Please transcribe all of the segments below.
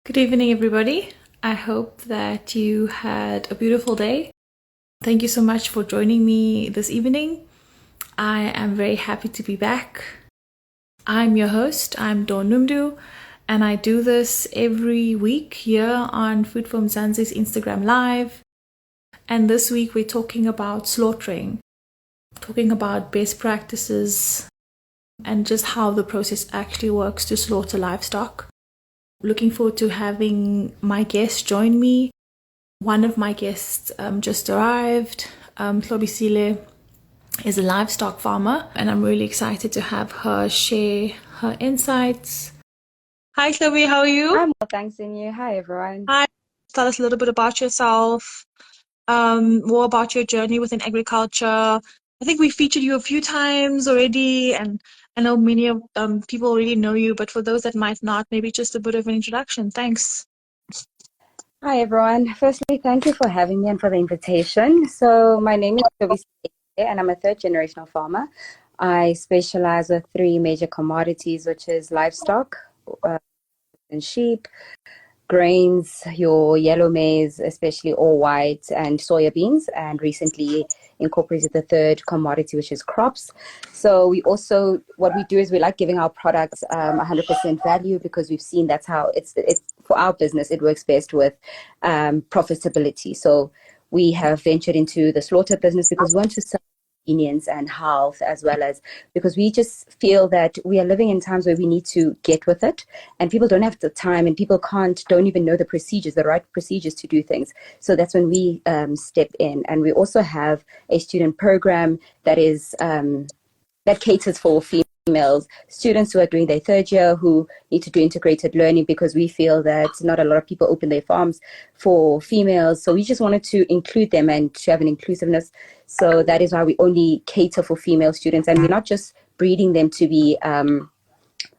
Good evening, everybody. I hope that you had a beautiful day. Thank you so much for joining me this evening. I am very happy to be back. I'm your host, I'm Dawn Numdu, and I do this every week here on Food from Zanzi's Instagram Live. And this week we're talking about slaughtering, talking about best practices, and just how the process actually works to slaughter livestock. Looking forward to having my guests join me. One of my guests just arrived. Hlobisile is a livestock farmer, and I'm really excited to have her share her insights. Hi, Chloe, how are you? I'm well, thanks, and you? Hi, everyone. Hi, tell us a little bit about yourself, more about your journey within agriculture. I think we featured you a few times already, and I know many of people already know you, but for those that might not, maybe just a bit of an introduction. Thanks. Hi, everyone. Firstly, thank you for having me and for the invitation. So, my name is Toby, and I'm a third generational farmer. I specialize with three major commodities, which is livestock uh, and sheep, grains, your yellow maize, especially all white, and soya beans, and recently incorporated the third commodity, which is crops. So we also, what we do is we like giving our products 100% value because we've seen that's how it's for our business, it works best with profitability. So we have ventured into the slaughter business because we want to sell convenience and health, as well as because we just feel that we are living in times where we need to get with it, and people don't have the time, and people don't even know the right procedures to do things. So that's when we step in. And we also have a student program that is that caters for females students who are doing their third year, who need to do integrated learning, because we feel that not a lot of people open their farms for females. So we just wanted to include them and to have an inclusiveness. So that is why we only cater for female students, and we're not just breeding them to be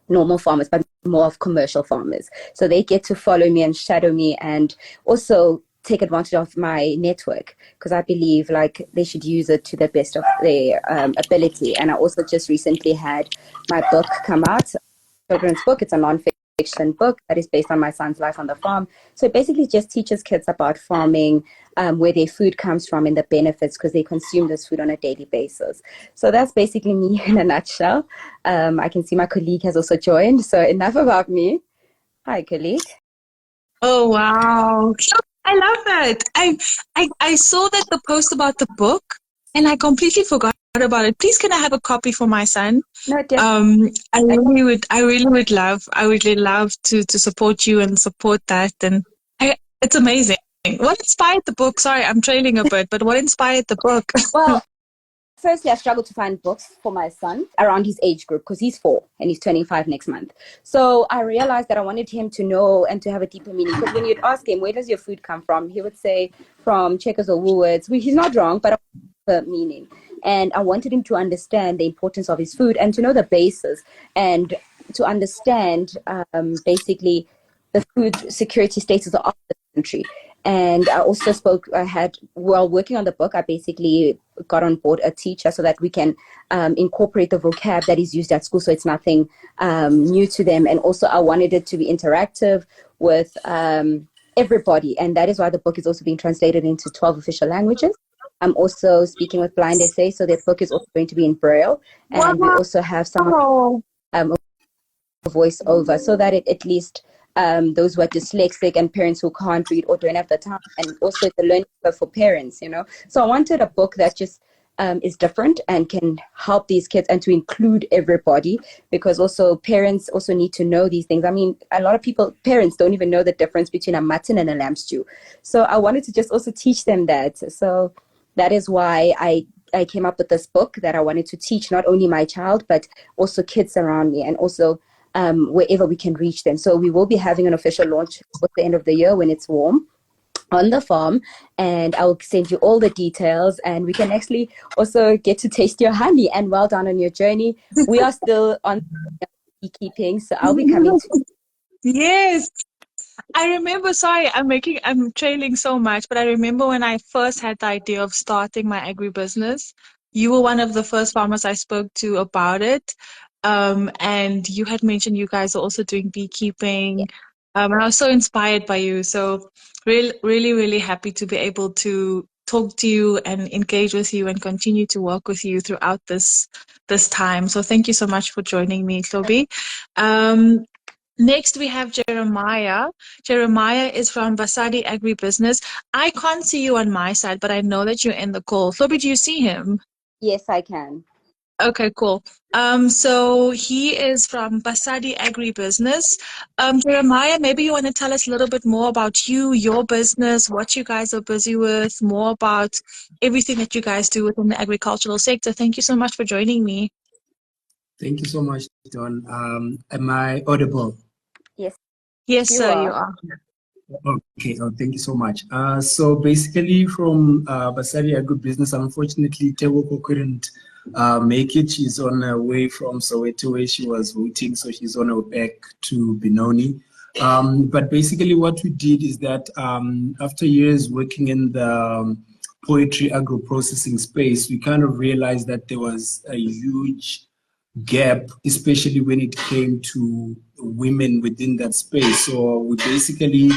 normal farmers, but more of commercial farmers. So they get to follow me and shadow me, and also take advantage of my network, because I believe like they should use it to the best of their ability. And I also just recently had my book come out, children's book. It's a non-fiction book that is based on my son's life on the farm. So it basically just teaches kids about farming, where their food comes from and the benefits, because they consume this food on a daily basis. So that's basically me in a nutshell. I can see my colleague has also joined. So enough about me. Hi, colleague. Oh wow. I love that. I saw that the post about the book and I completely forgot about it. Please can I have a copy for my son? No, I would really love to support you and support that, and it's amazing. What inspired the book? Sorry, I'm trailing a bit, but what inspired the book? well, firstly, I struggled to find books for my son around his age group, because he's 4 and he's turning 5 next month. So I realized that I wanted him to know and to have a deeper meaning. Because when you'd ask him, where does your food come from? He would say, from Checkers or Woolworths. He's not wrong, but the meaning. And I wanted him to understand the importance of his food and to know the basis, and to understand basically the food security status of the country. And I also while working on the book, I basically got on board a teacher so that we can incorporate the vocab that is used at school, so it's nothing new to them. And also I wanted it to be interactive with everybody, and that is why the book is also being translated into 12 official languages. I'm also speaking with Blind SA, so their book is also going to be in Braille, and we also have some voiceover, so that it at least those who are dyslexic and parents who can't read or don't have the time, and also the learning curve for parents. So I wanted a book that just is different and can help these kids, and to include everybody, because also parents also need to know these things. I mean, a lot of parents don't even know the difference between a mutton and a lamb stew. So I wanted to just also teach them that. So that is why I came up with this book, that I wanted to teach not only my child, but also kids around me, and also wherever we can reach them. So we will be having an official launch at the end of the year when it's warm on the farm, and I'll send you all the details, and we can actually also get to taste your honey. And well done on your journey. We are still on beekeeping, so I'll be coming to. Yes. I remember, sorry, I'm trailing so much, but I remember when I first had the idea of starting my agribusiness, you were one of the first farmers I spoke to about it. And you had mentioned you guys are also doing beekeeping. And I was so inspired by you. So really, really, really happy to be able to talk to you and engage with you and continue to work with you throughout this time. So thank you so much for joining me, Toby. Next, we have Jeremiah. Jeremiah is from Vasadi Agribusiness. I can't see you on my side, but I know that you're in the call. Toby, do you see him? Yes, I can. Okay, cool. So he is from Basadi Agribusiness. Jeremiah, maybe you want to tell us a little bit more about you, your business, what you guys are busy with, more about everything that you guys do within the agricultural sector. Thank you so much for joining me. Thank you so much, Don. Am I audible? Yes, Yes, you sir, you are. are. Okay, thank you so much. So basically from Basari Agribusiness, unfortunately, Tewoko couldn't make it. She's on her way from Soweto where she was voting, so she's on her way back to Benoni. But basically what we did is that after years working in the poetry agro-processing space, we kind of realized that there was a huge gap, especially when it came to women within that space. So we basically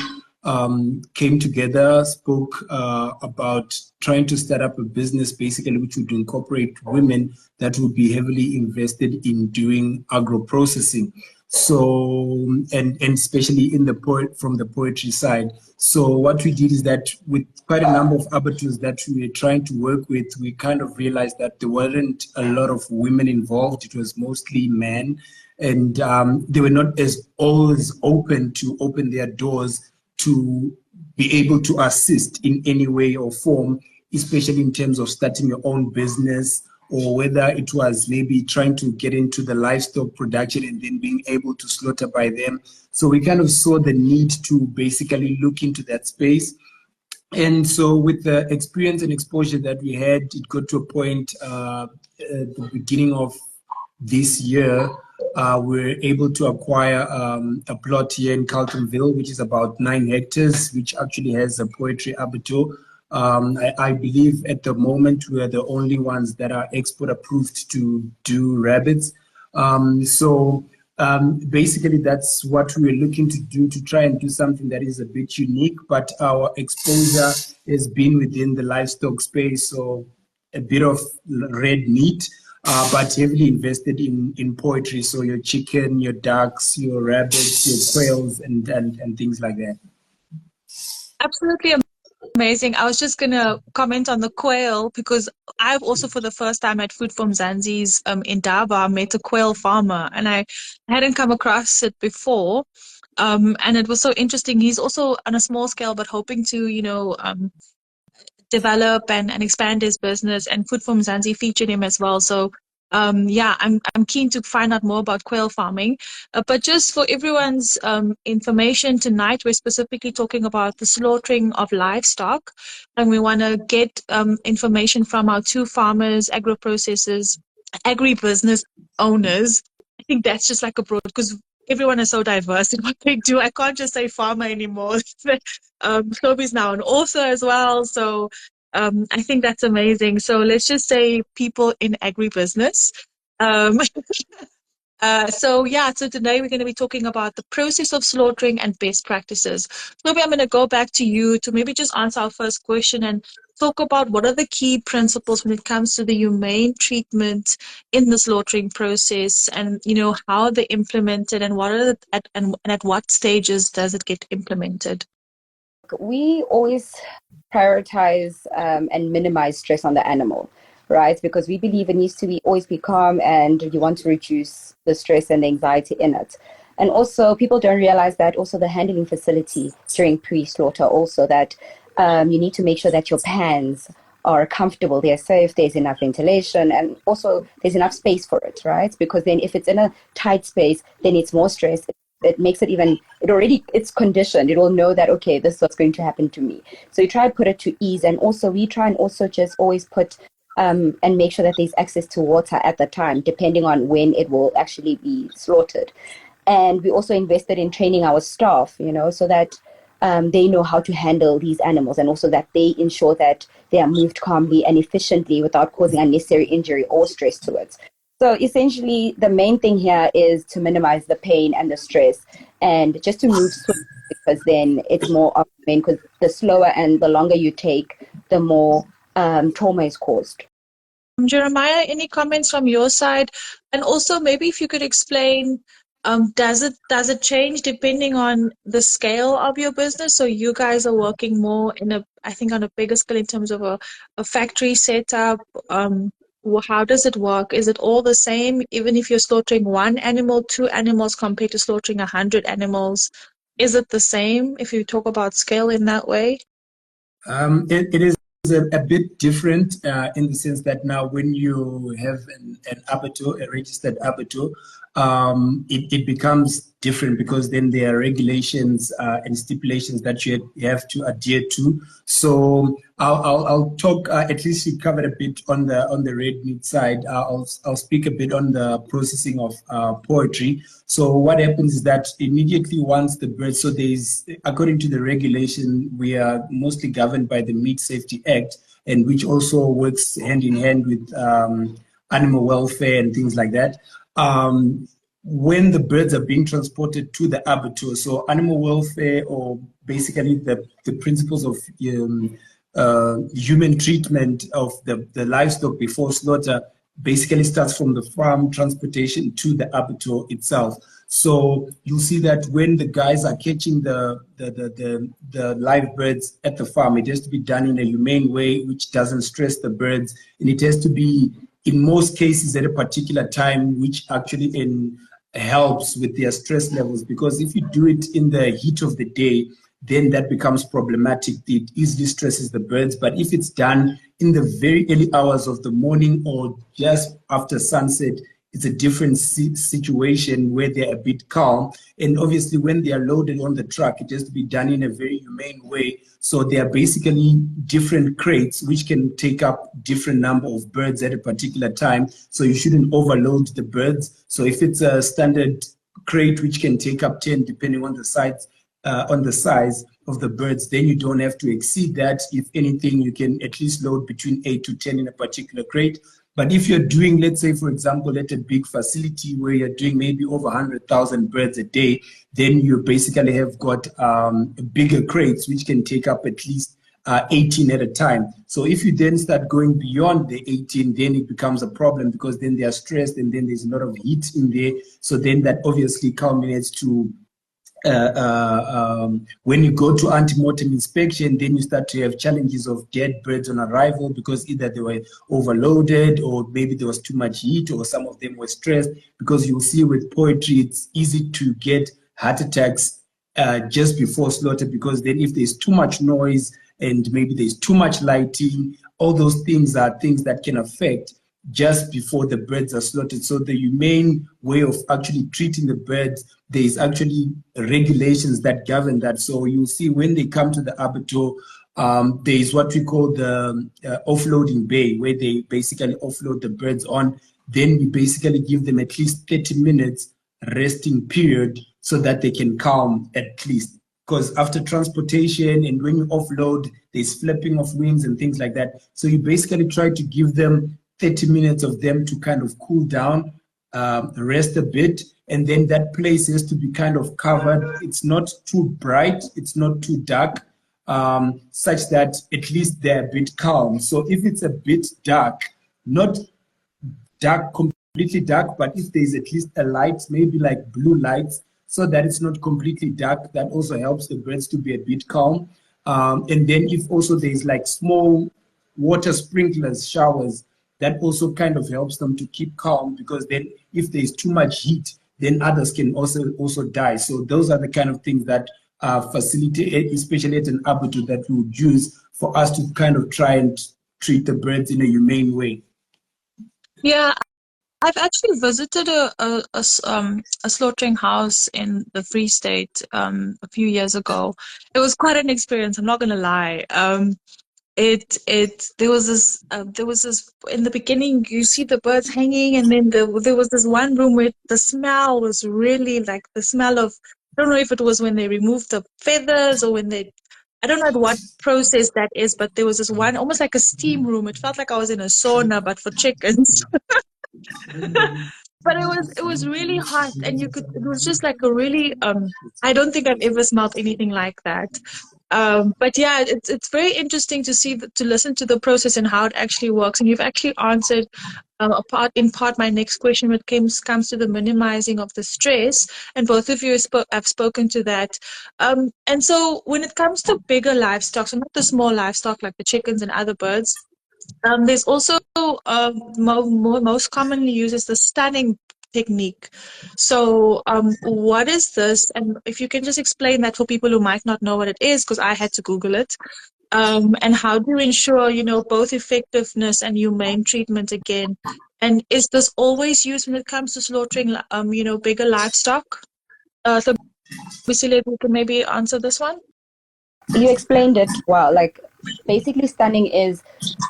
came together, spoke about trying to start up a business basically which would incorporate women that would be heavily invested in doing agro processing. So, and especially in the from the poetry side. So what we did is that with quite a number of abattoirs that we were trying to work with, we kind of realized that there weren't a lot of women involved. It was mostly men, and they were not as always open to open their doors to be able to assist in any way or form, especially in terms of starting your own business, or whether it was maybe trying to get into the livestock production and then being able to slaughter by them. So we kind of saw the need to basically look into that space. And so with the experience and exposure that we had, it got to a point at the beginning of this year, we were able to acquire a plot here in Carltonville, which is about 9 hectares, which actually has a poetry abattoir. I believe at the moment we are the only ones that are export approved to do rabbits. Basically, that's what we're looking to do, to try and do something that is a bit unique, but our exposure has been within the livestock space, so a bit of red meat, but heavily invested in poultry, so your chicken, your ducks, your rabbits, your quails, and things like that. Absolutely amazing. I was just going to comment on the quail because I've also, for the first time at Food from Zanzi's in Daba, met a quail farmer, and I hadn't come across it before. And it was so interesting. He's also on a small scale, but hoping to, develop and expand his business, and Food from Zanzi featured him as well. So I'm keen to find out more about quail farming. But just for everyone's information tonight, we're specifically talking about the slaughtering of livestock, and we want to get information from our two farmers, agro-processors, agribusiness owners. I think that's just like a broad, because everyone is so diverse in what they do. I can't just say farmer anymore. Toby's now an author as well. So I think that's amazing. So let's just say people in agribusiness. Um, so today we're going to be talking about the process of slaughtering and best practices. Toby, I'm going to go back to you to maybe just answer our first question and talk about what are the key principles when it comes to the humane treatment in the slaughtering process, and how they're implemented, and what are and at what stages does it get implemented. We always prioritize and minimize stress on the animal, right? Because we believe it needs to always be calm, and you want to reduce the stress and the anxiety in it. And also, people don't realize that also the handling facility during pre-slaughter, also that you need to make sure that your pans are comfortable, they're safe, there's enough ventilation, and also there's enough space for it, right? Because then if it's in a tight space, then it's more stress. It makes it it's conditioned. It will know that, okay, this is what's going to happen to me. So you try to put it to ease. And also we try and also just always put and make sure that there's access to water at the time, depending on when it will actually be slaughtered. And we also invested in training our staff, so that they know how to handle these animals, and also that they ensure that they are moved calmly and efficiently without causing unnecessary injury or stress to it. So essentially, the main thing here is to minimize the pain and the stress, and just to move swiftly, because then it's more optimal. Because the slower and the longer you take, the more trauma is caused. Jeremiah, any comments from your side? And also maybe if you could explain, does it change depending on the scale of your business? So you guys are working more I think on a bigger scale in terms of a factory setup. How does it work? Is it all the same, even if you're slaughtering one animal, two animals compared to slaughtering 100 animals? Is it the same if you talk about scale in that way? It is a bit different in the sense that now when you have an abattoir, a registered abattoir, it becomes different because then there are regulations and stipulations that you have to adhere to. So I'll talk at least you covered a bit on the red meat side. I'll speak a bit on the processing of poultry. So what happens is that immediately once the bird, so there's, according to the regulation, we are mostly governed by the Meat Safety Act, and which also works hand in hand with animal welfare and things like that. When the birds are being transported to the abattoir, so animal welfare, or basically the principles of human treatment of the livestock before slaughter, basically starts from the farm transportation to the abattoir itself. So you'll see that when the guys are catching the live birds at the farm, it has to be done in a humane way, which doesn't stress the birds, and it has to be, in most cases, at a particular time, which actually helps with their stress levels. Because if you do it in the heat of the day, then that becomes problematic. It easily stresses the birds. But if it's done in the very early hours of the morning or just after sunset, it's a different situation where they're a bit calm. And obviously, when they are loaded on the truck, it has to be done in a very humane way. So they are basically different crates which can take up different number of birds at a particular time. So you shouldn't overload the birds. So if it's a standard crate which can take up 10, depending on the size of the birds, then you don't have to exceed that. If anything, you can at least load between 8 to 10 in a particular crate. But if you're doing, let's say, for example, at a big facility where you're doing maybe over 100,000 birds a day, then you basically have got bigger crates which can take up at least 18 at a time. So if you then start going beyond the 18, then it becomes a problem, because then they are stressed and then there's a lot of heat in there. So then that obviously culminates to when you go to antemortem inspection, then you start to have challenges of dead birds on arrival, because either they were overloaded or maybe there was too much heat, or some of them were stressed. Because you'll see with poultry, it's easy to get heart attacks just before slaughter, because then if there's too much noise and maybe there's too much lighting, all those things are things that can affect just before the birds are slaughtered. So the humane way of actually treating the birds, there is actually regulations that govern that. So you'll see when they come to the abattoir, there is what we call the offloading bay, where they basically offload the birds on. Then we basically give them at least 30 minutes resting period so that they can calm at least. Because after transportation and when you offload, there's flapping of wings and things like that. So you basically try to give them 30 minutes of them to kind of cool down, rest a bit, and then that place has to be kind of covered. It's not too bright, it's not too dark, such that at least they're a bit calm. So if it's a bit dark, not dark, completely dark, but if there's at least a light, maybe like blue lights, so that it's not completely dark, that also helps the birds to be a bit calm. And then if also there's like small water sprinklers, showers, that also kind of helps them to keep calm, because then if there's too much heat, then others can also die. So those are the kind of things that facilitate, especially at an abattoir, that we would use for us to kind of try and treat the birds in a humane way. Yeah, I've actually visited a slaughtering house in the Free State a few years ago. It was quite an experience, I'm not gonna lie. There was this in the beginning, you see the birds hanging, and then there was this one room where the smell was really like the smell of, I don't know if it was when they removed the feathers or I don't know what process that is, but there was this one almost like a steam room. It felt like I was in a sauna but for chickens. But it was really hot, and it was just like a really I don't think I've ever smelled anything like that. But yeah, it's very interesting to see to listen to the process and how it actually works. And you've actually answered in part my next question when it comes to the minimizing of the stress, and both of you have spoken to that. And so when it comes to bigger livestock, so not the small livestock like the chickens and other birds, there's also most commonly used is the stunning technique. So, what is this? And if you can just explain that for people who might not know what it is, because I had to Google it. And how do you ensure, both effectiveness and humane treatment again? And is this always used when it comes to slaughtering, bigger livestock? So, Basile, you can maybe answer this one. You explained it well. Like basically stunning is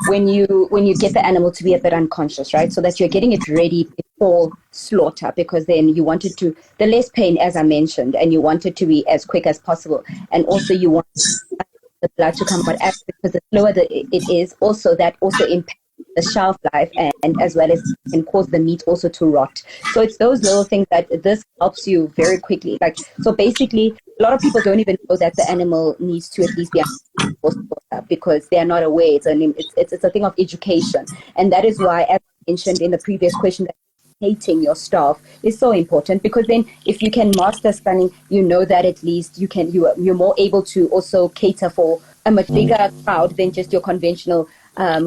when you get the animal to be a bit unconscious, right? So that you're getting it ready before slaughter, because then you want it to the less pain, as I mentioned, and you want it to be as quick as possible. And also you want the blood to come out as, because the slower it is, also that also impacts the shelf life, and as well as can cause the meat also to rot. So it's those little things that this helps you very quickly. Like, so basically a lot of people don't even know that the animal needs to at least be because they are not aware. It's a thing of education, and that is why, as I mentioned in the previous question, that hating your staff is so important, because then if you can master stunning, you know that at least you're more able to also cater for a much bigger crowd than just your conventional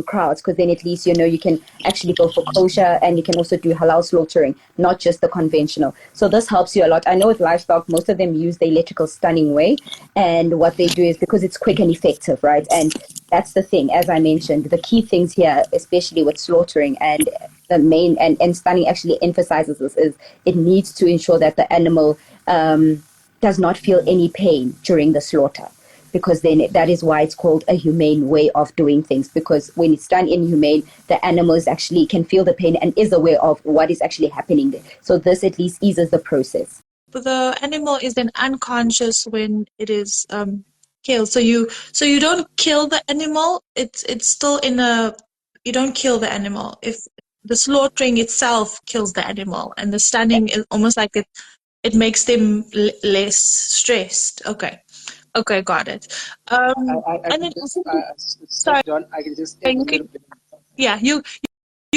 crowds, because then at least you can actually go for kosher, and you can also do halal slaughtering, not just the conventional. So this helps you a lot. I know with livestock, most of them use the electrical stunning way, and what they do is because it's quick and effective, right? And that's the thing, as I mentioned, the key things here, especially with slaughtering, and the main and stunning actually emphasizes this, is it needs to ensure that the animal does not feel any pain during the slaughter, because then that is why it's called a humane way of doing things, because when it's done inhumane, the animals actually can feel the pain and is aware of what is actually happening there. So this at least eases the process. The animal is then unconscious when it is killed. So you don't kill the animal. It's still you don't kill the animal. If the slaughtering itself kills the animal, and the stunning is almost like it makes them less stressed. Okay, got it. I And can then just, sorry, John, I can just add a little bit. yeah, you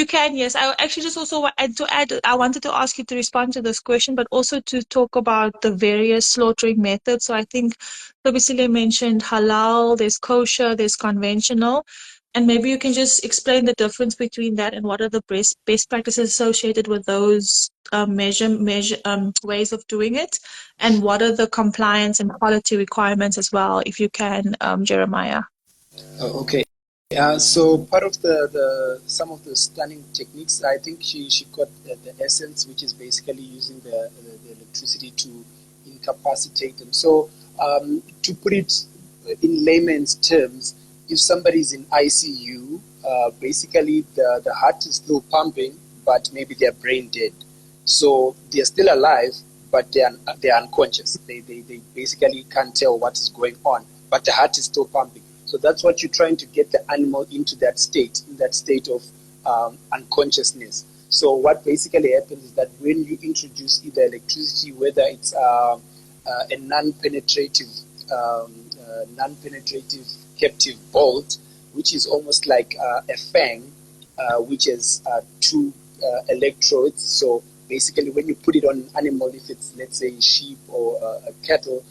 can, yes. I actually just also I wanted to ask you to respond to this question, but also to talk about the various slaughtering methods. So I think Tobisile mentioned halal, there's kosher, there's conventional. And maybe you can just explain the difference between that and what are the best practices associated with those ways of doing it, and what are the compliance and quality requirements as well, if you can, Jeremiah. Okay. So part of some of the stunning techniques, I think she got the essence, which is basically using the electricity to incapacitate them. So to put it in layman's terms, if somebody is in ICU, basically the heart is still pumping, but maybe they're brain dead. So they're still alive, but they're unconscious. They basically can't tell what is going on, but the heart is still pumping. So that's what you're trying to get the animal into, that state, in that state of unconsciousness. So what basically happens is that when you introduce either electricity, whether it's a non-penetrative captive bolt, which is almost like a fang, which has two electrodes. So basically, when you put it on an animal, if it's, let's say, sheep or a cattle,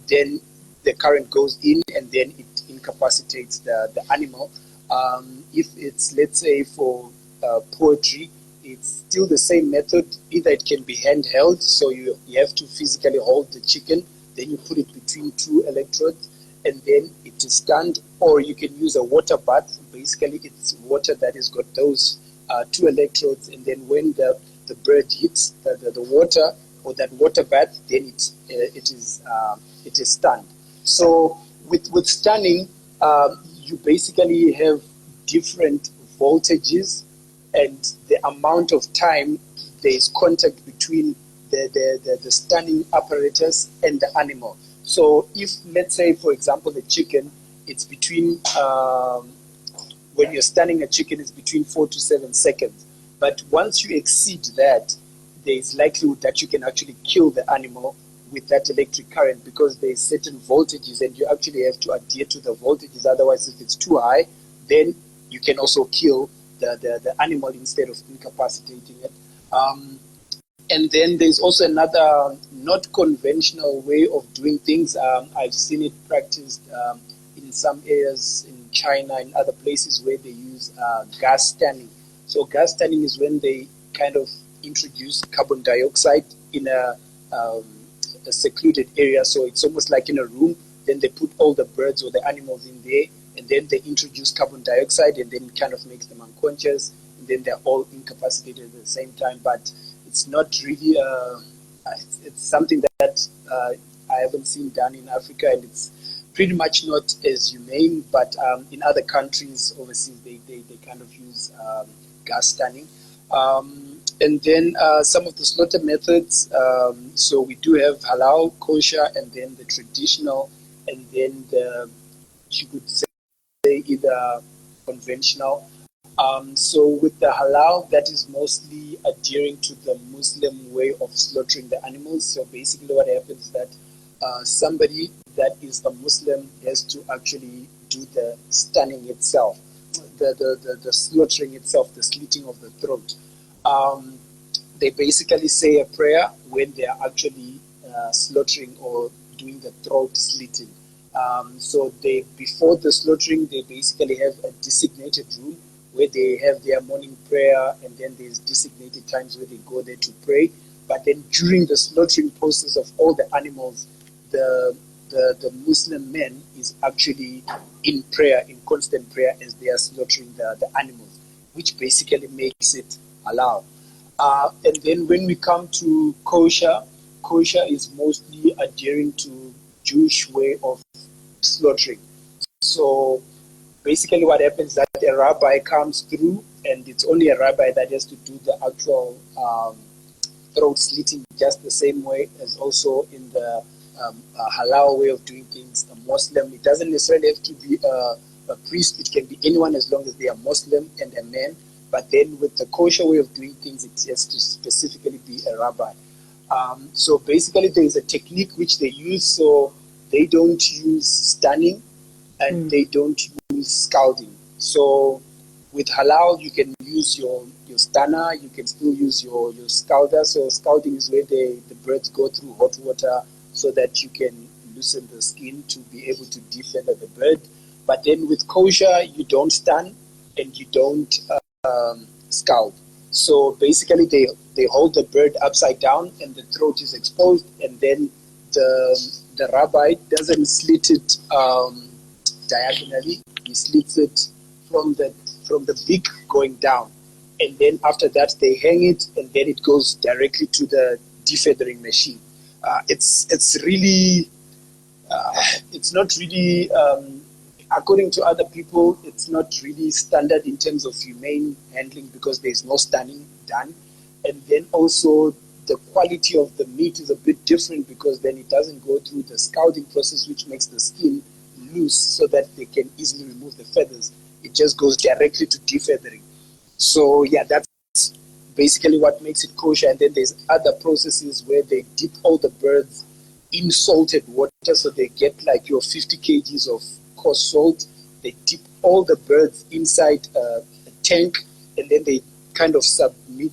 then the current goes in and then it incapacitates the animal. If it's, let's say, for poultry, it's still the same method. Either it can be handheld, so you have to physically hold the chicken, then you put it between two electrodes, and then it is stunned, or you can use a water bath. Basically, it's water that has got those two electrodes, and then when the bird hits the water or that water bath, then it is stunned. So with stunning, you basically have different voltages, and the amount of time there is contact between the stunning apparatus and the animal. So if, let's say, for example, the chicken, it's between, when you're stunning a chicken, it's between 4 to 7 seconds. But once you exceed that, there is likelihood that you can actually kill the animal with that electric current, because there's certain voltages and you actually have to adhere to the voltages. Otherwise, if it's too high, then you can also kill the animal instead of incapacitating it. And then there's also another not conventional way of doing things. I've seen it practiced in some areas in China and other places where they use gas tanning. So gas tanning is when they kind of introduce carbon dioxide in a secluded area. So it's almost like in a room. Then they put all the birds or the animals in there, and then they introduce carbon dioxide, and then it kind of makes them unconscious, and then they're all incapacitated at the same time. But it's not really, it's something that I haven't seen done in Africa, and it's pretty much not as humane, but in other countries overseas, they kind of use gas tanning. And then some of the slaughter methods, so we do have halal, kosher, and then the traditional, and then you could say either conventional. So with the halal, that is mostly adhering to the Muslim way of slaughtering the animals. So basically what happens is that somebody that is a Muslim has to actually do the stunning itself, the slaughtering itself, the slitting of the throat. They basically say a prayer when they are actually slaughtering or doing the throat slitting. So before the slaughtering, they basically have a designated room where they have their morning prayer, and then there's designated times where they go there to pray. But then during the slaughtering process of all the animals, the Muslim man is actually in prayer, in constant prayer, as they are slaughtering the animals, which basically makes it halal. And then when we come to kosher, kosher is mostly adhering to Jewish way of slaughtering. So basically what happens is that a rabbi comes through, and it's only a rabbi that has to do the actual throat slitting, just the same way as also in the halal way of doing things. A Muslim, it doesn't necessarily have to be a priest, it can be anyone as long as they are Muslim and a man. But then with the kosher way of doing things, it has to specifically be a rabbi. So basically there is a technique which they use. So they don't use stunning, and they don't use scalding. So with halal, you can use your stunner, you can still use your scalder. So scalding is where the birds go through hot water so that you can loosen the skin to be able to defeather the bird. But then with kosher, you don't stun and you don't scald. So basically they hold the bird upside down and the throat is exposed, and then the rabbi doesn't slit it diagonally. He slits it from the beak going down, and then after that they hang it, and then it goes directly to the defeathering machine. It's really it's not really according to other people, it's not really standard in terms of humane handling, because there's no stunning done, and then also the quality of the meat is a bit different, because then it doesn't go through the scalding process, which makes the skin loose so that they can easily remove the feathers. It just goes directly to defeathering. So yeah, that's basically what makes it kosher. And then there's other processes where they dip all the birds in salted water, so they get like your 50 kgs of coarse salt. They dip all the birds inside a tank, and then they kind of submit.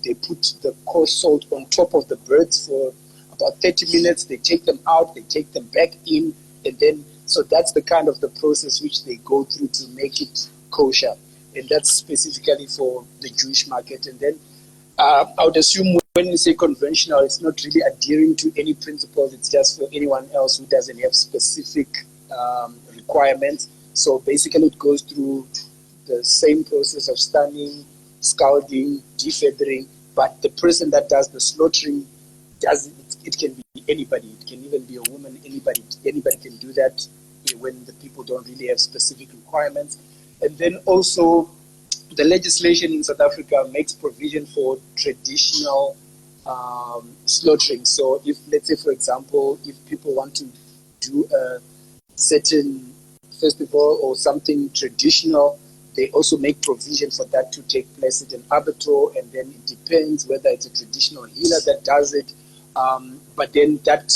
They put the coarse salt on top of the birds for about 30 minutes. They take them out, they take them back in, and then so that's the kind of the process which they go through to make it kosher, and that's specifically for the Jewish market. And then I would assume when we say conventional, it's not really adhering to any principles. It's just for anyone else who doesn't have specific requirements. So basically, it goes through the same process of stunning, scalding, defeathering, but the person that does the slaughtering it can be anybody. It can even be a woman. Anybody can do that when the people don't really have specific requirements. And then also, the legislation in South Africa makes provision for traditional slaughtering. So if, let's say, for example, if people want to do a certain festival or something traditional, they also make provision for that to take place at an abattoir, and then it depends whether it's a traditional healer that does it. But then that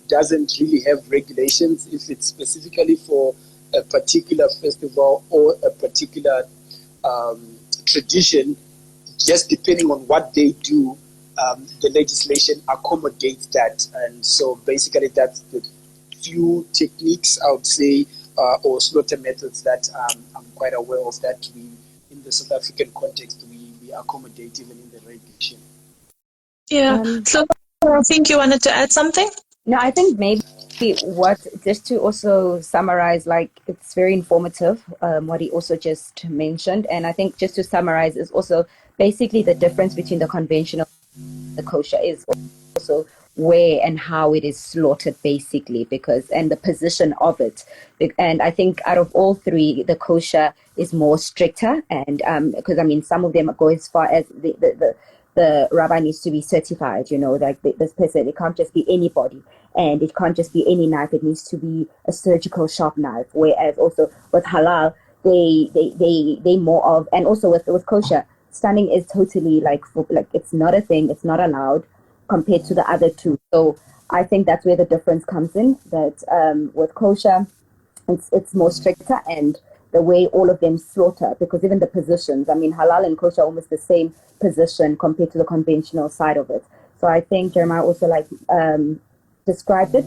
doesn't really have regulations if it's specifically for a particular festival or a particular tradition. Just depending on what they do, the legislation accommodates that. And so basically that's the few techniques I would say or slaughter methods that I'm quite aware of that we, in the South African context, we accommodate even in the regulation. Yeah. So I think you wanted to add something? No, I think maybe just to also summarize, like it's very informative, what he also just mentioned. And I think just to summarize is also basically the difference between the conventional and the kosher is also where and how it is slaughtered basically, because and the position of it. And I think out of all three, the kosher is more stricter, and because I mean some of them go as far as the rabbi needs to be certified, you know, like this person, it can't just be anybody, and it can't just be any knife, it needs to be a surgical sharp knife. Whereas also with halal, they more of, and also with kosher, stunning is totally like it's not a thing, it's not allowed compared to the other two. So I think that's where the difference comes in, that with kosher, it's more stricter, and the way all of them slaughter, because even the positions, I mean, halal and kosher are almost the same position compared to the conventional side of it. So I think Jeremiah also described it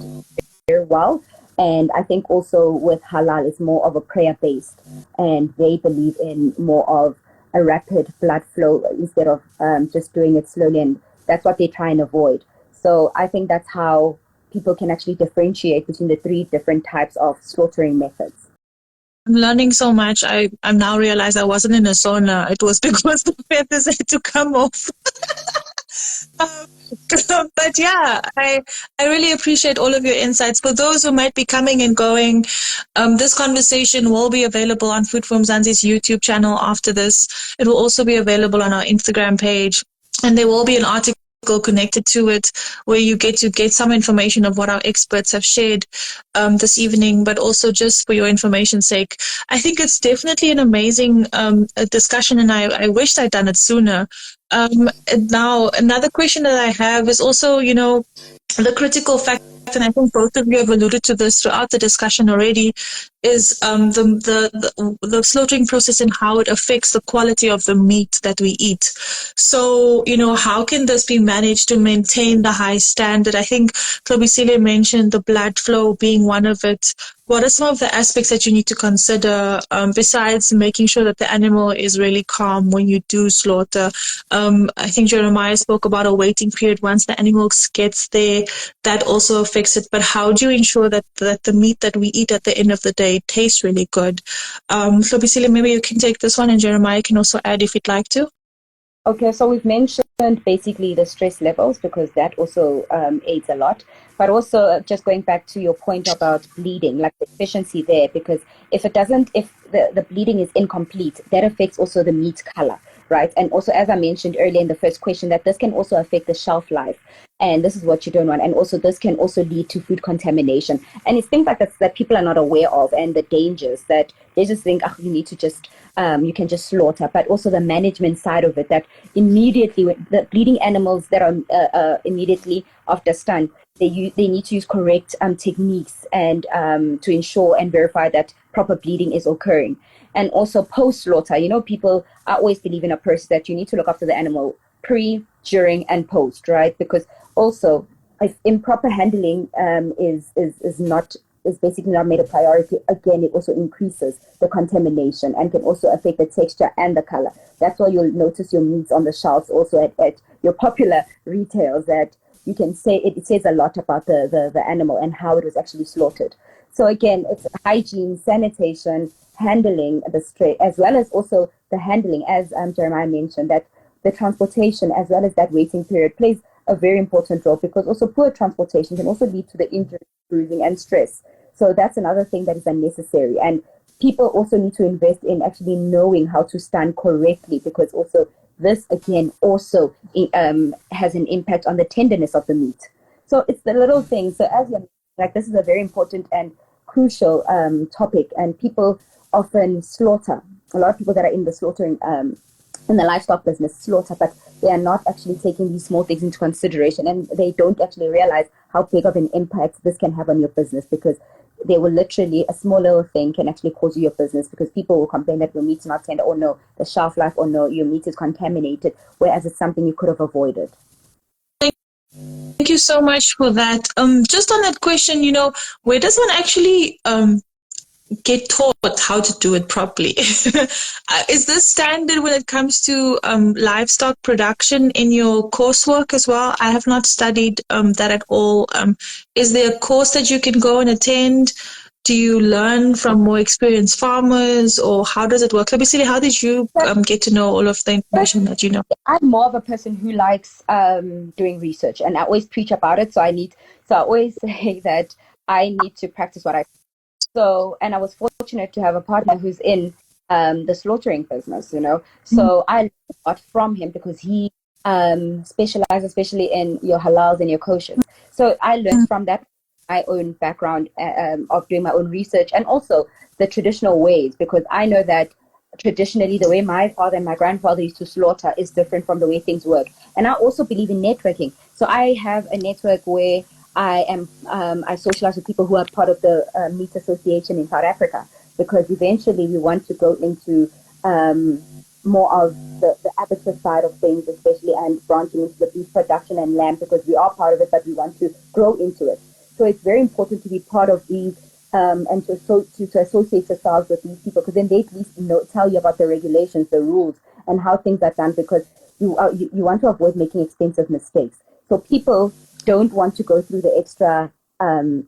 very well. And I think also with halal, it's more of a prayer based, and they believe in more of a rapid blood flow instead of just doing it slowly, and that's what they try and avoid. So I think that's how people can actually differentiate between the three different types of slaughtering methods. I'm learning so much. I'm now realize I wasn't in a sauna. It was because the feathers had to come off. But yeah, I really appreciate all of your insights. For those who might be coming and going, this conversation will be available on Food for Mzansi's YouTube channel after this. It will also be available on our Instagram page, and there will be an article connected to it where you get to get some information of what our experts have shared this evening, but also just for your information's sake. I think it's definitely an amazing discussion, and I wished I'd done it sooner. Now, another question that I have is also, you know, the critical factor, and I think both of you have alluded to this throughout the discussion already, is the slaughtering process and how it affects the quality of the meat that we eat. So, you know, how can this be managed to maintain the high standard? I think Tlobisile mentioned the blood flow being one of it. What are some of the aspects that you need to consider besides making sure that the animal is really calm when you do slaughter? I think Jeremiah spoke about a waiting period once the animal gets there. That also affects it. But how do you ensure that the meat that we eat at the end of the day tastes really good? Tlobisile, maybe you can take this one, and Jeremiah can also add if you'd like to. Okay, so we've mentioned basically the stress levels, because that also aids a lot. But also just going back to your point about bleeding, like the efficiency there, because if the bleeding is incomplete, that affects also the meat color, right? And also, as I mentioned earlier in the first question, that this can also affect the shelf life. And this is what you don't want. And also this can also lead to food contamination. And it's things like that people are not aware of, and the dangers that they just think, you need to just, you can just slaughter. But also the management side of it, that immediately, the bleeding animals that are immediately after stun, they need to use correct techniques and to ensure and verify that proper bleeding is occurring. And also post-slaughter, you know, people always believe in a process that you need to look after the animal pre, during, and post, right? Because also, if improper handling is basically not made a priority, again, it also increases the contamination and can also affect the texture and the color. That's why you'll notice your meats on the shelves also at your popular retails, that you can say it says a lot about the animal and how it was actually slaughtered. So again, it's hygiene, sanitation, handling the straight, as well as also the handling, as Jeremiah mentioned, that the transportation as well as that waiting period plays a very important role, because also poor transportation can also lead to the injury, bruising, and stress. So that's another thing that is unnecessary. And people also need to invest in actually knowing how to stand correctly, because also this, again, also has an impact on the tenderness of the meat. So it's the little things. So as you're like, this is a very important and crucial topic, and people often slaughter a lot of people that are in the slaughtering, in the livestock business, slaughter, but they are not actually taking these small things into consideration, and they don't actually realize how big of an impact this can have on your business, because they will literally, a small little thing can actually cause you your business, because people will complain that your meat's not tender, or no, the shelf life, or no, your meat is contaminated, whereas it's something you could have avoided. Thank you so much for that. Just on that question, where does one actually get taught how to do it properly? Is this standard when it comes to livestock production in your coursework as well? I have not studied that at all. Is there a course that you can go and attend? Do you learn from more experienced farmers, or how does it work? So basically, how did you get to know all of the information that you know? I'm more of a person who likes doing research, and I always preach about it. So I always say that I need to practice what I. So, and I was fortunate to have a partner who's in the slaughtering business, So I learned a lot from him, because he specializes especially in your halals and your koshers. So I learned from that, my own background of doing my own research, and also the traditional ways, because I know that traditionally the way my father and my grandfather used to slaughter is different from the way things work. And I also believe in networking. So I have a network where I socialize with people who are part of the Meat Association in South Africa, because eventually we want to go into more of the abattoir side of things, especially, and branching into the beef production and lamb, because we are part of it, but we want to grow into it. So it's very important to be part of these and to associate yourselves with these people, because then they at least tell you about the regulations, the rules, and how things are done, because you want to avoid making expensive mistakes. So people don't want to go through the extra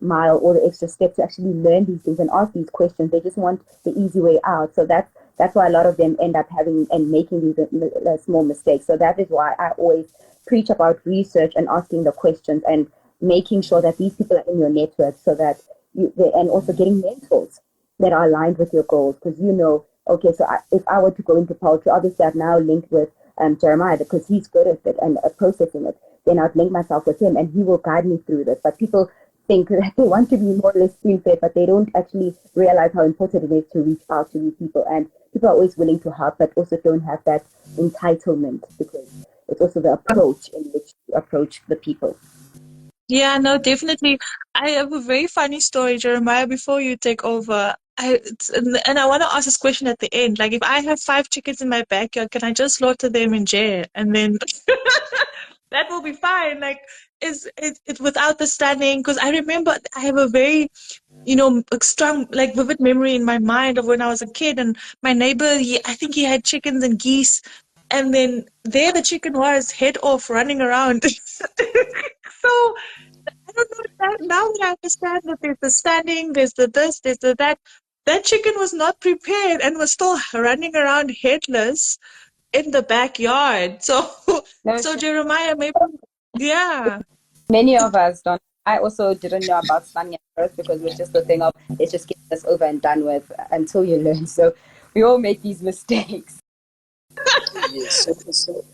mile or the extra step to actually learn these things and ask these questions. They just want the easy way out. So that's why a lot of them end up having and making these small mistakes. So that is why I always preach about research and asking the questions and making sure that these people are in your network, so that and also getting mentors that are aligned with your goals. Because okay, so if I were to go into poultry, obviously I've now linked with Jeremiah, because he's good at it and processing it. Then I'd link myself with him, and he will guide me through this. But people think that they want to be more or less spoon-fed, but they don't actually realize how important it is to reach out to these people. And people are always willing to help, but also don't have that entitlement, because it's also the approach in which you approach the people. Yeah, no, definitely. I have a very funny story, Jeremiah, before you take over. And I want to ask this question at the end. Like, if I have 5 chickens in my backyard, can I just slaughter them in jail? And then that will be fine. Like, is it without the stunning? Because I remember I have a very, strong, like, vivid memory in my mind of when I was a kid, and my neighbor, I think he had chickens and geese, and then there the chicken was head off running around. So I don't know, now that I understand that there's the standing, there's the this, there's the that. That chicken was not prepared and was still running around headless in the backyard. So, Jeremiah, maybe, yeah. Many of us don't. I also didn't know about stunning at first, because it was just the thing of, let's just get this over and done with until you learn. So we all make these mistakes. Yes. So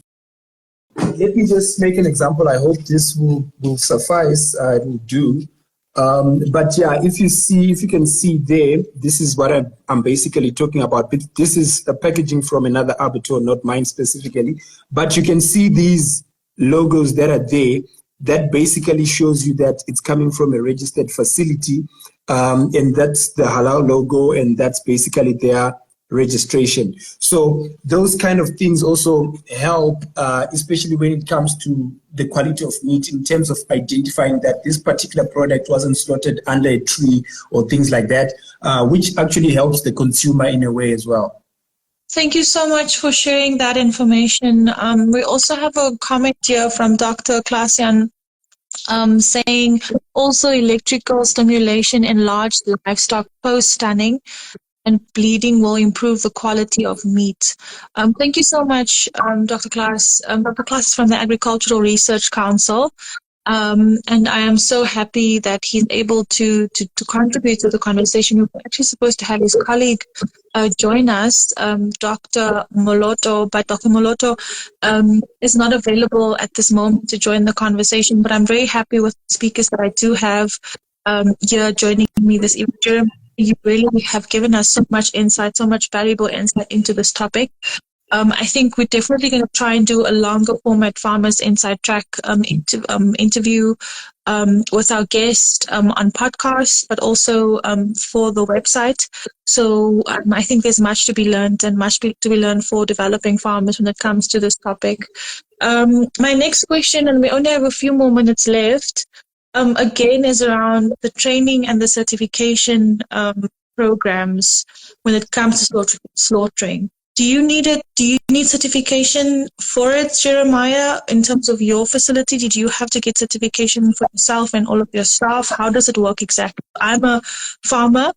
let me just make an example. I hope this will suffice. It will do. But yeah, if you can see there, this is what I'm basically talking about. But this is a packaging from another abattoir, not mine specifically. But you can see these logos that are there. That basically shows you that it's coming from a registered facility, and that's the Halal logo, and that's basically their registration. So those kind of things also help, especially when it comes to the quality of meat, in terms of identifying that this particular product wasn't slaughtered under a tree or things like that, which actually helps the consumer in a way as well. Thank you so much for sharing that information. We also have a comment here from Dr. Klaasian saying also electrical stimulation in large livestock post-stunning and bleeding will improve the quality of meat. Thank you so much, Dr. Klaas. Dr. Klaas is from the Agricultural Research Council. And I am so happy that he's able to contribute to the conversation. We're actually supposed to have his colleague join us, Dr. Moloto, but Dr. Moloto is not available at this moment to join the conversation, but I'm very happy with the speakers that I do have here joining me this evening. You really have given us so much insight, so much valuable insight into this topic. I think we're definitely going to try and do a longer format Farmers Inside Track interview with our guest on podcast, but also for the website. So I think there's much to be learned and much to be learned for developing farmers when it comes to this topic. My next question, and we only have a few more minutes left, again is around the training and the certification programs when it comes to slaughtering. Do you need it? Do you need certification for it, Jeremiah, in terms of your facility? Did you have to get certification for yourself and all of your staff? How does it work exactly? I'm a farmer.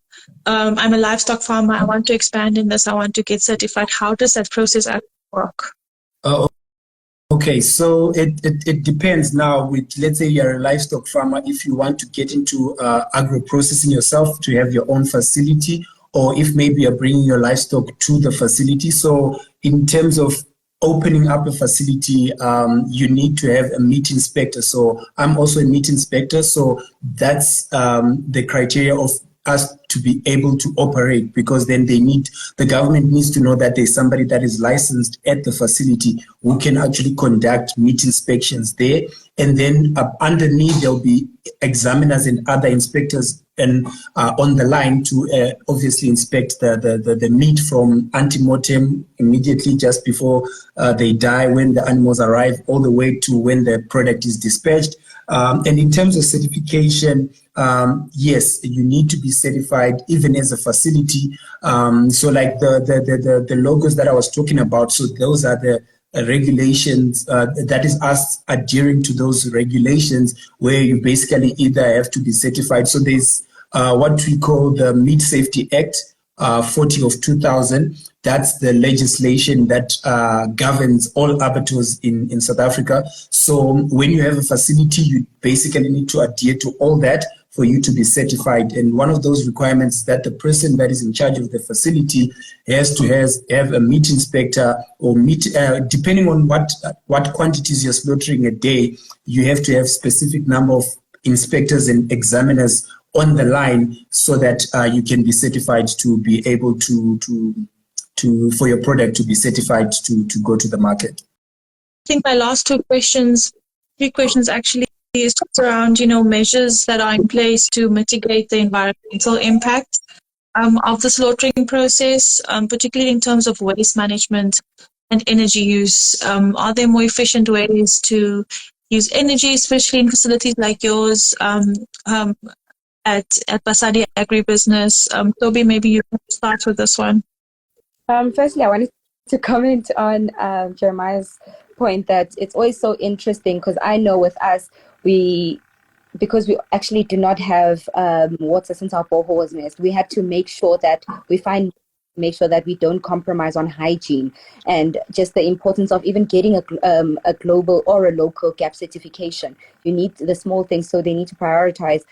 I'm a livestock farmer. I want to expand in this. I want to get certified. How does that process actually work? Okay, so it depends now with, let's say you're a livestock farmer, if you want to get into agro-processing yourself to have your own facility, or if maybe you're bringing your livestock to the facility. So in terms of opening up a facility, you need to have a meat inspector. So I'm also a meat inspector. So that's the criteria of us to be able to operate, because then the government needs to know that there's somebody that is licensed at the facility who can actually conduct meat inspections there. And then underneath, there'll be examiners and other inspectors and on the line to obviously inspect the meat from ante-mortem immediately just before they die, when the animals arrive, all the way to when the product is dispatched. And in terms of certification, yes, you need to be certified even as a facility. So like the logos that I was talking about, so those are the regulations, that is us adhering to those regulations, where you basically either have to be certified. So there's what we call the Meat Safety Act 40 of 2000. That's the legislation that governs all abattoirs in South Africa. So when you have a facility, you basically need to adhere to all that for you to be certified. And one of those requirements that the person that is in charge of the facility has to have a meat inspector, or meat, depending on what quantities you're slaughtering a day, you have to have specific number of inspectors and examiners on the line, so that you can be certified to be able to for your product to be certified to go to the market. I think my last three questions actually is just around, measures that are in place to mitigate the environmental impact of the slaughtering process, particularly in terms of waste management and energy use. Are there more efficient ways to use energy, especially in facilities like yours at Basadi Agribusiness? Toby, maybe you can start with this one. Firstly, I wanted to comment on Jeremiah's point that it's always so interesting, because I know with us, because we actually do not have water since our borehole was missed, we had to make sure that make sure that we don't compromise on hygiene, and just the importance of even getting a global or a local GAP certification. You need the small things, so they need to prioritize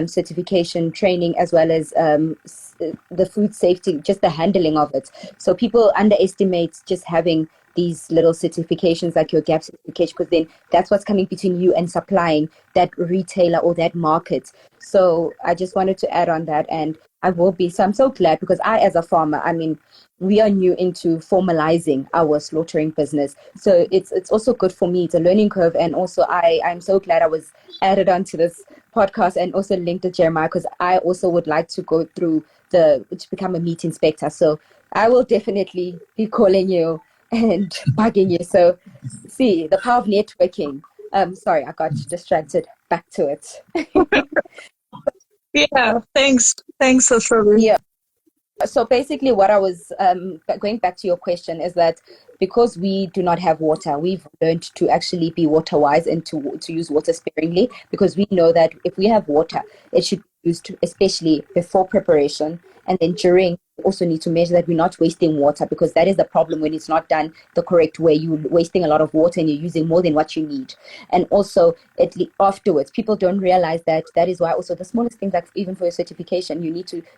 certification training, as well as the food safety, just the handling of it. So people underestimate just having these little certifications like your GAP certification, because then that's what's coming between you and supplying that retailer or that market. So I just wanted to add on that, and so I'm so glad, because I, as a farmer, we are new into formalizing our slaughtering business. So it's also good for me. It's a learning curve. And also I'm so glad I was added onto this podcast and also linked to Jeremiah, because I also would like to go through to become a meat inspector. So I will definitely be calling you and bugging you. So see, the power of networking. Sorry, I got distracted. Back to it. Yeah, thanks, Sophie. Yeah. So basically what I was going back to your question is that because we do not have water, we've learned to actually be water wise and to use water sparingly, because we know that if we have water, it should be used especially before preparation, and then during. We also need to measure that we're not wasting water, because that is the problem when it's not done the correct way. You're wasting a lot of water and you're using more than what you need. And also afterwards, people don't realize that is why also the smallest things, like even for your certification,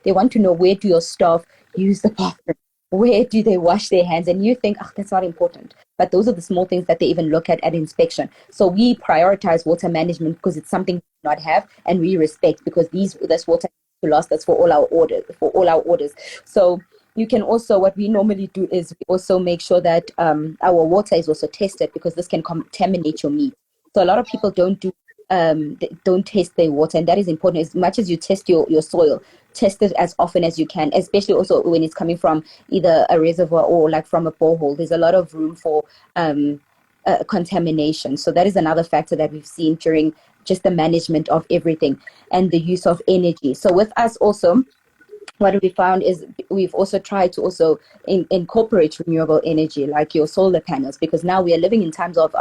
they want to know, where do your staff use the bathroom? Where do they wash their hands? And you think, that's not important. But those are the small things that they even look at inspection. So we prioritize water management because it's something we do not have, and we respect, because this water to last us for all our orders. So you can also, what we normally do is we also make sure that our water is also tested, because this can contaminate your meat. So a lot of people don't test their water, and that is important. As much as you test your soil, test it as often as you can, especially also when it's coming from either a reservoir or like from a borehole. There's a lot of room for contamination. So that is another factor that we've seen during just the management of everything and the use of energy. So with us also, what we found is we've also tried to also incorporate renewable energy, like your solar panels, because now we are living in times of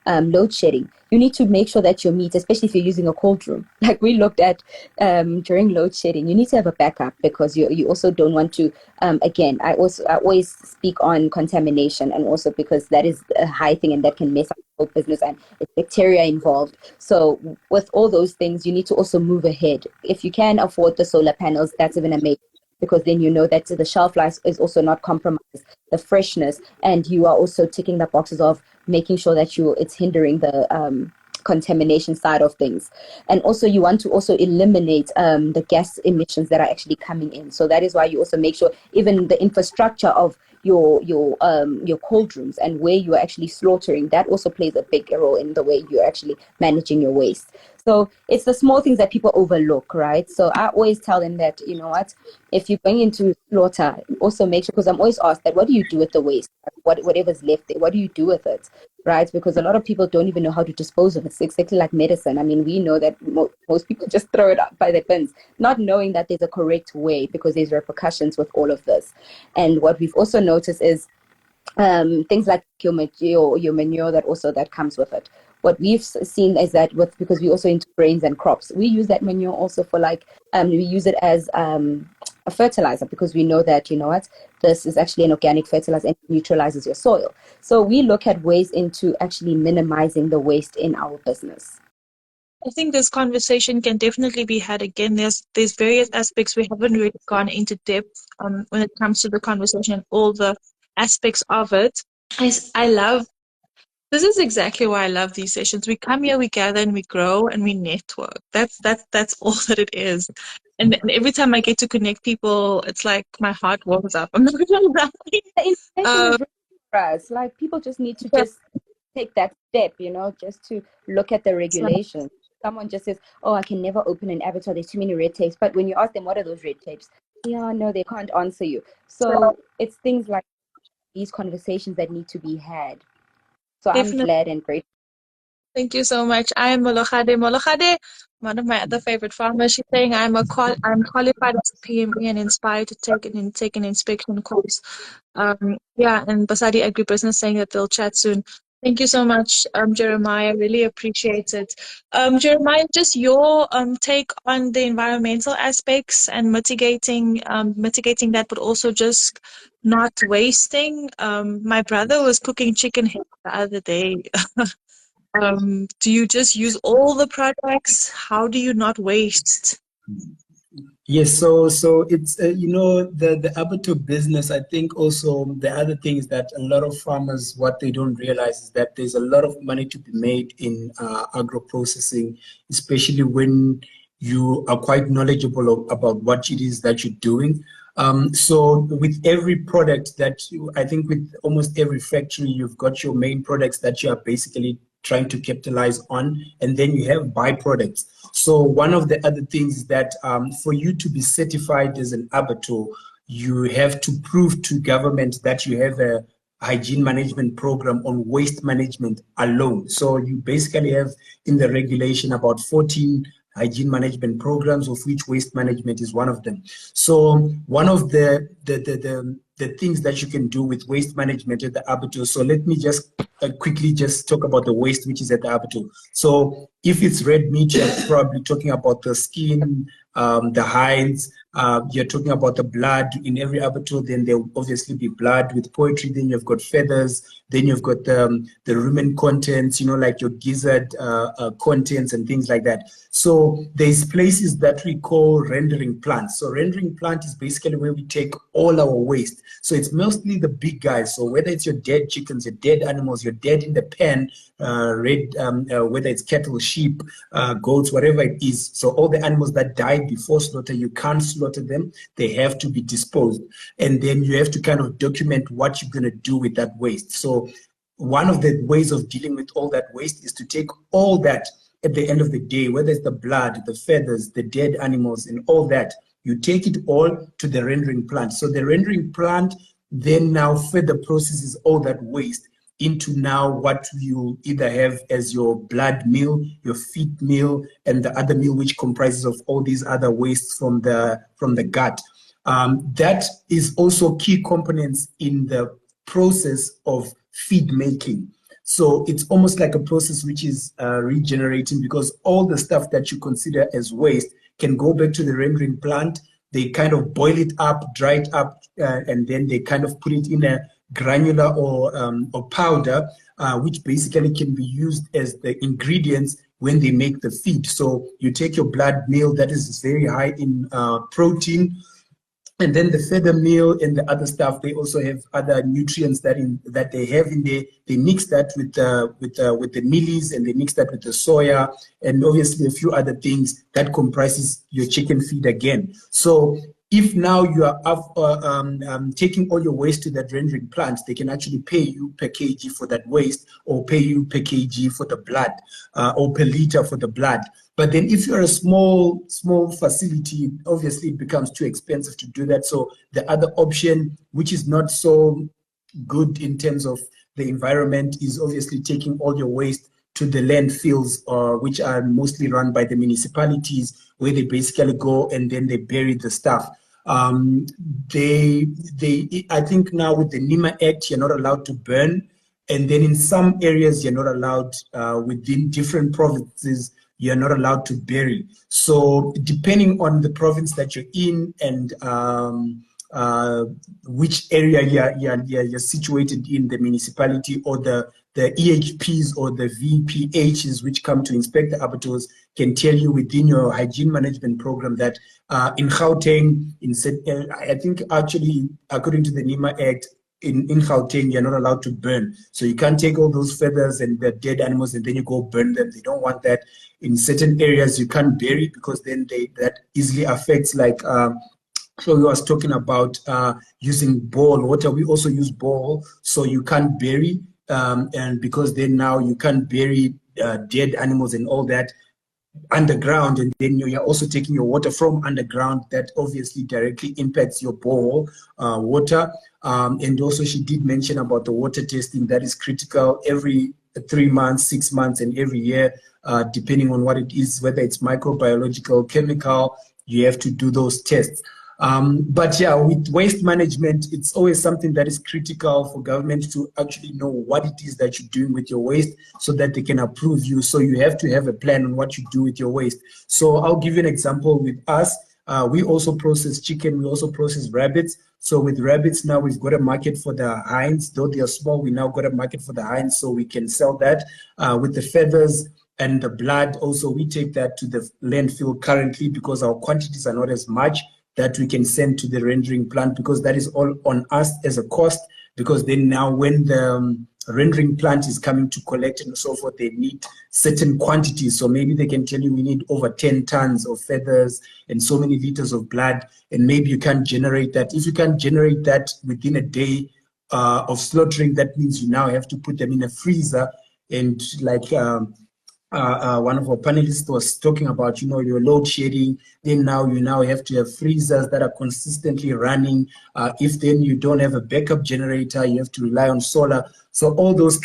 load shedding. You need to make sure that your meat, especially if you're using a cold room, like we looked at during load shedding, you need to have a backup, because you also don't want to, again, I always speak on contamination, and also because that is a high thing and that can mess up the whole business, and it's bacteria involved. So with all those things, you need to also move ahead. If you can afford the solar panels, that's even amazing, because then you know that the shelf life is also not compromised, the freshness, and you are also ticking the boxes of making sure that it's hindering the contamination side of things. And also you want to also eliminate the gas emissions that are actually coming in. So that is why you also make sure even the infrastructure of your cold rooms and where you are actually slaughtering, that also plays a big role in the way you're actually managing your waste. So it's the small things that people overlook, right? So I always tell them that, you know what, if you're going into slaughter, also make sure, because I'm always asked that, what do you do with the waste? Whatever's left there, what do you do with it, right? Because a lot of people don't even know how to dispose of it. It's exactly like medicine. I mean, we know that most people just throw it up by the bins, not knowing that there's a correct way, because there's repercussions with all of this. And what we've also noticed is things like your manure that comes with it. What we've seen is that because we also into grains and crops, we use that manure also for we use it as a fertilizer, because we know that, you know what, this is actually an organic fertilizer and neutralizes your soil. So we look at ways into actually minimizing the waste in our business. I think this conversation can definitely be had again. There's various aspects we haven't really gone into depth when it comes to the conversation and all the aspects of it. I love, this is exactly why I love these sessions. We come here, we gather, and we grow, and we network. That's all that it is. And every time I get to connect people, it's like my heart warms up. I'm not gonna lie. The information is really for us. Like, people just need to just take that step, you know, just to look at the regulations. Someone just says, oh, I can never open an abattoir, there's too many red tapes. But when you ask them, what are those red tapes? Yeah, no, they can't answer you. So it's things like these conversations that need to be had. So definitely. I'm glad and grateful. Thank you so much. I am Molokhade, one of my other favorite farmers. She's saying I'm qualified as a PME and inspired to take an inspection course. And Basadi Agribusiness saying that they'll chat soon. Thank you so much, Jeremiah. Really appreciate it. Jeremiah, just your take on the environmental aspects and mitigating that, but also just not wasting. My brother was cooking chicken head the other day. Do you just use all the products? How do you not waste? Yes, so it's the abattoir business. I think also the other thing is that a lot of farmers, what they don't realize is that there's a lot of money to be made in agro processing, especially when you are quite knowledgeable about what it is that you're doing. So with every product I think with almost every factory, you've got your main products that you are basically trying to capitalize on, and then you have byproducts. So one of the other things is that for you to be certified as an abattoir, you have to prove to government that you have a hygiene management program on waste management alone. So you basically have in the regulation about 14 hygiene management programs, of which waste management is one of them. So one of the things that you can do with waste management at the abattoir. So let me just quickly just talk about the waste which is at the abattoir. So if it's red meat, you're probably talking about the skin, the hides, You're talking about the blood in every abattoir, then there will obviously be blood with poultry, then you've got feathers, then you've got the rumen contents, like your gizzard contents and things like that. So there's places that we call rendering plants. So rendering plant is basically where we take all our waste. So it's mostly the big guys. So whether it's your dead chickens, your dead animals, your dead in the pen, whether it's cattle, sheep, goats, whatever it is. So all the animals that died before slaughter, you can't slaughter them. They have to be disposed. And then you have to kind of document what you're going to do with that waste. So one of the ways of dealing with all that waste is to take all that at the end of the day, whether it's the blood, the feathers, the dead animals, and all that, you take it all to the rendering plant. So the rendering plant then now further processes all that waste into now what you either have as your blood meal, your feed meal, and the other meal which comprises of all these other wastes from the gut. That is also key components in the process of feed making. So it's almost like a process which is regenerating, because all the stuff that you consider as waste can go back to the rendering plant. They kind of boil it up, dry it up, and then they kind of put it in a granular or powder, which basically can be used as the ingredients when they make the feed. So you take your blood meal that is very high in protein, and then the feather meal and the other stuff, they also have other nutrients that they have in there. They mix that with the mealies, and they mix that with the soya, and obviously a few other things that comprises your chicken feed again. So if now you are taking all your waste to that rendering plant, they can actually pay you per kg for that waste, or pay you per kg for the blood, or per liter for the blood. But then if you're a small facility, obviously it becomes too expensive to do that. So the other option, which is not so good in terms of the environment, is obviously taking all your waste to the landfills, which are mostly run by the municipalities, where they basically go and then they bury the stuff. I think now with the NEMA Act, you're not allowed to burn. And then in some areas, you're not allowed, within different provinces, you're not allowed to bury. So depending on the province that you're in and which area you're situated in, the municipality or the EHPs or the VPHs, which come to inspect the abattoirs, can tell you within your hygiene management program that in Gauteng, I think actually according to the NEMA Act, in Gauteng, you're not allowed to burn. So you can't take all those feathers and the dead animals and then you go burn them. They don't want that. In certain areas, you can't bury, because then that easily affects, like, so we was talking about using boil water. We also use boil, so you can't bury, and because then now you can't bury dead animals and all that underground, and then you're also taking your water from underground. That obviously directly impacts your borehole water. And also she did mention about the water testing. That is critical every 3 months, 6 months, and every year, depending on what it is, whether it's microbiological, chemical, you have to do those tests. But yeah, with waste management, it's always something that is critical for government to actually know what it is that you're doing with your waste, so that they can approve you. So you have to have a plan on what you do with your waste. So I'll give you an example with us. We also process chicken. We also process rabbits. So with rabbits now, we've got a market for the hinds. Though they are small, we now got a market for the hinds, so we can sell that. With the feathers and the blood, also we take that to the landfill currently, because our quantities are not as much that we can send to the rendering plant, because that is all on us as a cost. Because then now when the rendering plant is coming to collect and so forth, they need certain quantities. So maybe they can tell you we need over 10 tons of feathers and so many liters of blood, and maybe you can't generate that. If you can't generate that within a day of slaughtering, that means you now have to put them in a freezer. And like one of our panelists was talking about, your load shedding, then now you have to have freezers that are consistently running. If then you don't have a backup generator, you have to rely on solar. So all those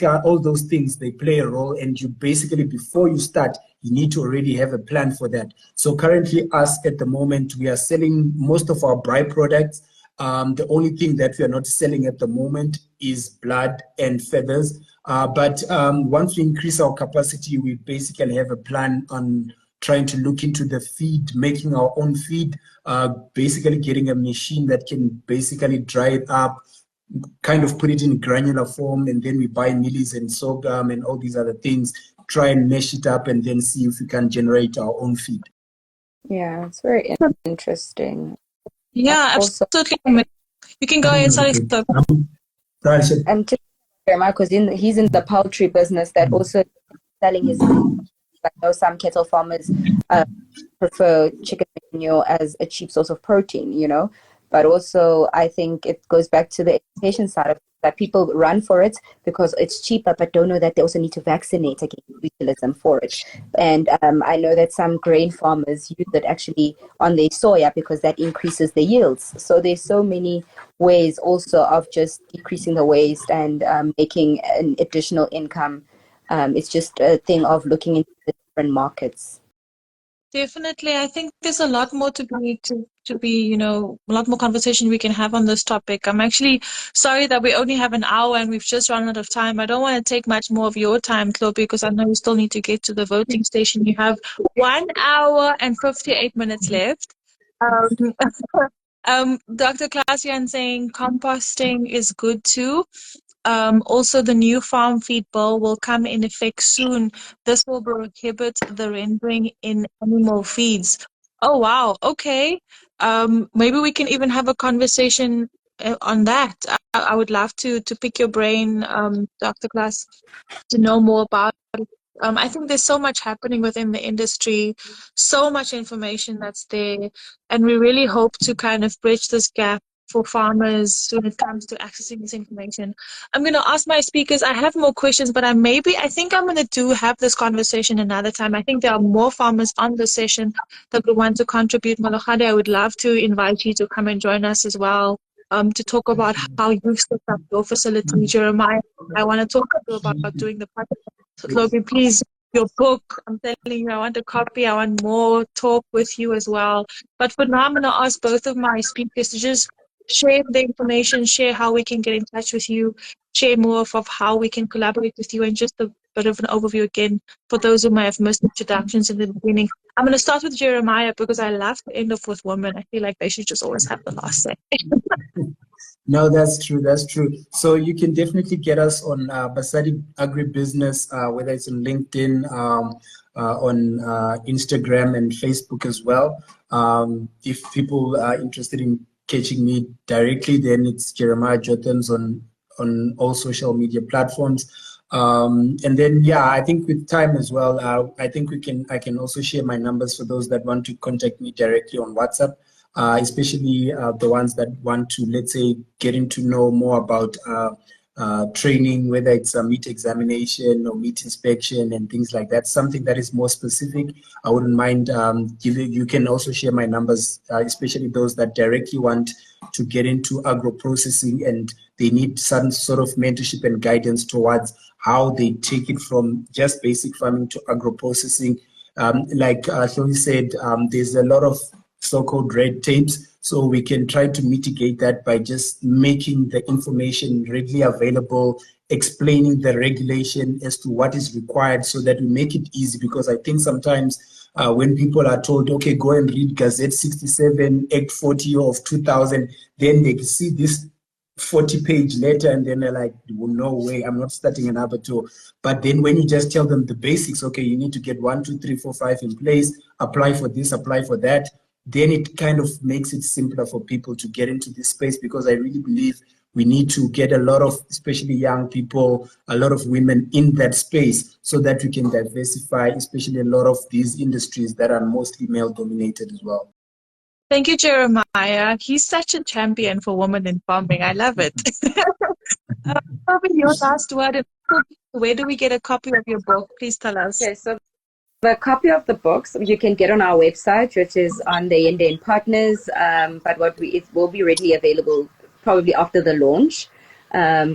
things, they play a role, and you basically, before you start, you need to already have a plan for that. So currently us at the moment, we are selling most of our byproducts. The only thing that we are not selling at the moment is blood and feathers. But once we increase our capacity, we basically have a plan on trying to look into the feed, making our own feed, basically getting a machine that can basically dry it up, kind of put it in granular form, and then we buy mealies and sorghum and all these other things, try and mesh it up, and then see if we can generate our own feed. Yeah, it's very interesting. Yeah, Also, absolutely. You can go ahead, sorry. And just because he's in the poultry business, that also selling his. I know some cattle farmers prefer chicken manure as a cheap source of protein, you know. But also, I think it goes back to the education side of it, that people run for it because it's cheaper, but don't know that they also need to vaccinate against botulism for it. And I know that some grain farmers use it actually on their soya because that increases the yields. So there's so many ways also of just decreasing the waste and making an additional income. It's just a thing of looking into the different markets. Definitely. I think there's a lot more to be, a lot more conversation we can have on this topic. I'm actually sorry that we only have an hour and we've just run out of time. I don't want to take much more of your time, Chloe, because I know you still need to get to the voting station. You have 1 hour and 58 minutes left. Dr. Klaasian saying composting is good too. Also, the new farm feed bill will come in effect soon. This will prohibit the rendering in animal feeds. Oh, wow. Okay. Maybe we can even have a conversation on that. I would love to pick your brain, Dr. Klaas, to know more about it. I think there's so much happening within the industry, so much information that's there, and we really hope to kind of bridge this gap for farmers when it comes to accessing this information. I'm going to ask my speakers. I have more questions, but I think I'm going to have this conversation another time. I think there are more farmers on the session that would want to contribute. Malachade, I would love to invite you to come and join us as well, to talk about how you've set up your facility. Jeremiah, I want to talk to you about doing the podcast. So, Chloe, please, your book, I'm telling you, I want a copy. I want more talk with you as well. But for now, I'm going to ask both of my speakers to just share the information, share how we can get in touch with you, share more of how we can collaborate with you, and just a bit of an overview again for those who may have missed introductions in the beginning. I'm going to start with Jeremiah because I love to end off with women. I feel like they should just always have the last say. No, that's true. That's true. So you can definitely get us on Basadi Agribusiness, whether it's on LinkedIn, on Instagram and Facebook as well. If people are interested in catching me directly, then it's Jeremiah Jothams on all social media platforms. And then, yeah, I think with time as well, I think I can also share my numbers for those that want to contact me directly on WhatsApp. Especially the ones that want to, let's say, getting to know more about training, whether it's a meat examination or meat inspection and things like that, something that is more specific. I wouldn't mind giving. You can also share my numbers, especially those that directly want to get into agro processing and they need some sort of mentorship and guidance towards how they take it from just basic farming to agro processing. Like Chloe said, there's a lot of so-called red tapes, so we can try to mitigate that by just making the information readily available, explaining the regulation as to what is required so that we make it easy, because I think sometimes when people are told, okay, go and read Gazette 67, Act 40 of 2000, then they see this 40-page letter and then they're like, well, no way, I'm not starting an abattoir. But then when you just tell them the basics, okay, you need to get 1, 2, 3, 4, 5 in place, apply for this, apply for that, then it kind of makes it simpler for people to get into this space, because I really believe we need to get a lot of, especially young people, a lot of women in that space so that we can diversify, especially a lot of these industries that are mostly male dominated as well. Thank you, Jeremiah. He's such a champion for women in farming. I love it. Probably your last word. Where do we get a copy of your book? Please tell us. Okay, so the copy of the books you can get on our website, which is on the Indian Partners, but it will be readily available probably after the launch,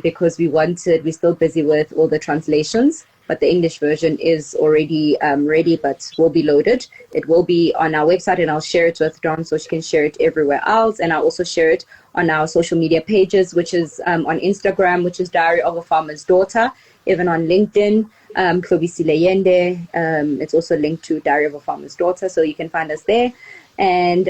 because we're still busy with all the translations, but the English version is already ready, but will be loaded. It will be on our website, and I'll share it with Dawn so she can share it everywhere else, and I'll also share it on our social media pages, which is on Instagram, which is Diary of a Farmer's Daughter, even on LinkedIn. Hlobisile Yende. It's also linked to Diary of a Farmer's Daughter, so you can find us there. And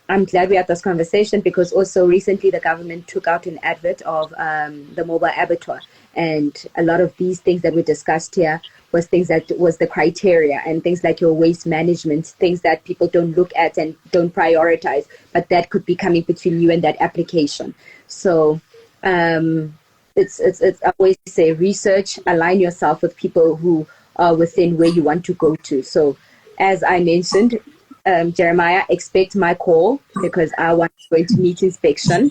I'm glad we had this conversation because also recently the government took out an advert of the mobile abattoir. And a lot of these things that we discussed here was things that was the criteria, and things like your waste management, things that people don't look at and don't prioritize, but that could be coming between you and that application. So it's I always say research, align yourself with people who are within where you want to go to. So as I mentioned, Jeremiah, expect my call because I want to go into meat inspection.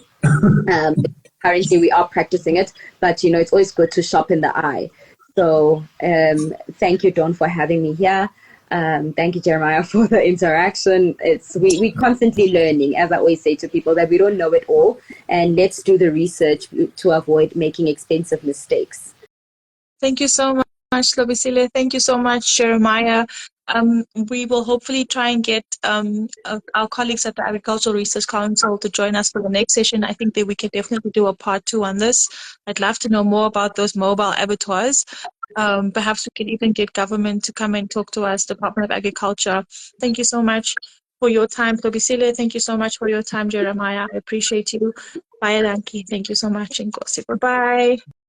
Currently we are practicing it, but it's always good to sharpen the eye. So thank you, Dawn, for having me here. Thank you, Jeremiah, for the interaction. We constantly learning, as I always say to people, that we don't know it all, and let's do the research to avoid making expensive mistakes. Thank you so much, Lobisile. Thank you so much, Jeremiah. We will hopefully try and get our colleagues at the Agricultural Research Council to join us for the next session. I think that we can definitely do a part 2 on this. I'd love to know more about those mobile abattoirs. Perhaps we can even get government to come and talk to us, Department of Agriculture. Thank you so much for your time, Lobisile. Thank you so much for your time, Jeremiah. I appreciate you. Bye, Danki. Thank you so much. Inkosi. Bye-bye.